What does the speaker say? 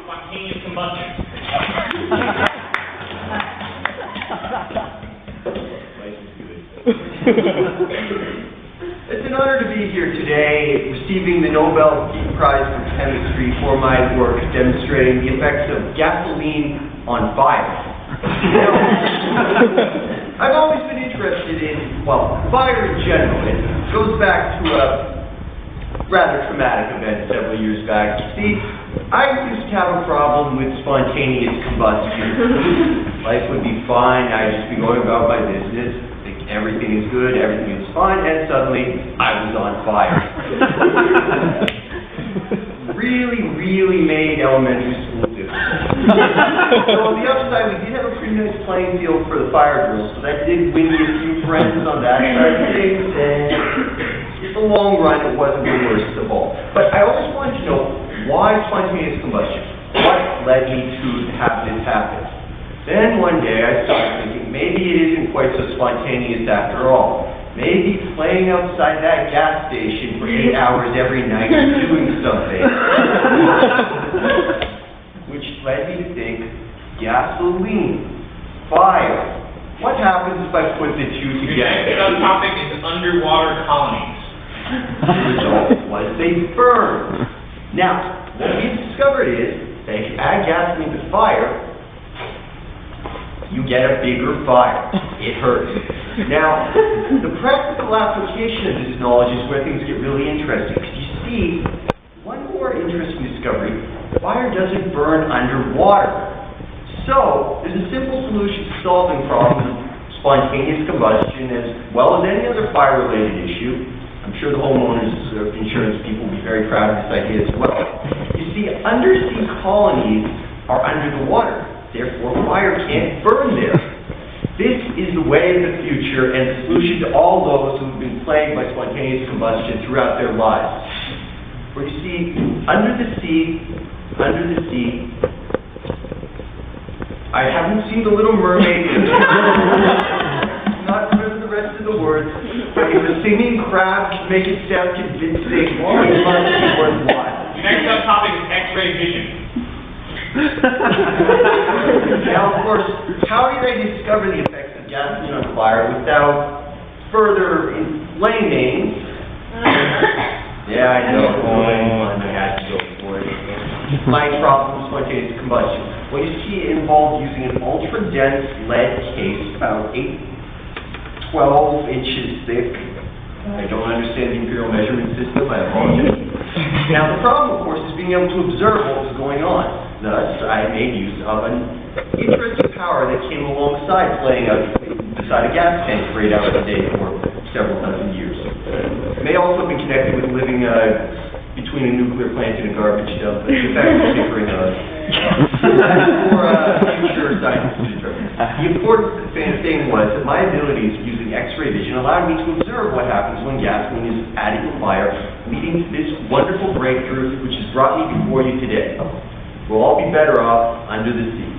spontaneous combustion. It's an honor to be here today, receiving the Nobel Prize for Chemistry for my work demonstrating the effects of gasoline on fire. I've always been interested in, well, fire in general. It goes back to a rather traumatic event several years back. See, I used to have a problem with spontaneous combustion. Life would be fine, I'd just be going about my business, think everything is good, everything is fine, and suddenly I was on fire. Really made elementary school difficult. So on the upside, we did have a pretty nice playing field for the fire drills, so that did win me a few friends on that side of things, and in the long run, it wasn't the worst of all. But I always wanted to know, why spontaneous combustion? What led me to have this happen? Then one day I started thinking, maybe it isn't quite so spontaneous after all. Maybe playing outside that gas station for 8 hours every night is doing something. Which led me to think, gasoline, fire. What happens if I put the two together? The next topic is underwater colonies. The result was they burned. Now, what we discovered is that if you add gasoline to fire, you get a bigger fire. It hurts. Now, the practical application of this knowledge is where things get really interesting. Because you see, one more interesting discovery, fire doesn't burn underwater. So, there's a simple solution to solving problems of spontaneous combustion as well as any other fire-related issue. I'm sure the homeowners insurance people will be very proud of this idea as well. You see, undersea colonies are under the water. Therefore, fire can't burn there. This is the way of the future and the solution to all those who have been plagued by spontaneous combustion throughout their lives. For you see, under the sea, I haven't seen The Little Mermaid. Not remember the rest of the words, but if a singing crab can make it sound convincing, it must be worthwhile. The next topic is X-ray vision. Now, of course, how did I discover the effects of gasoline on fire without further explaining? Yeah, I know. I had to go for it. My problem with spontaneous combustion. Well, you see, it involved using an ultra-dense lead case, about 12 inches thick. I don't understand the imperial measurement system. I apologize. Now, the problem, of course, is being able to observe what was going on. Thus, I made use of an interesting power that came alongside playing out beside a gas tank for 8 hours a day for several dozen years. It may also have been connected with living between a nuclear plant and a garbage dump, but in fact, it's different for future scientists to determine. The important thing was that my abilities using X-ray vision allowed me to observe what happens when gasoline is added to fire, leading to this wonderful breakthrough which has brought me before you today. We'll all be better off under the sea.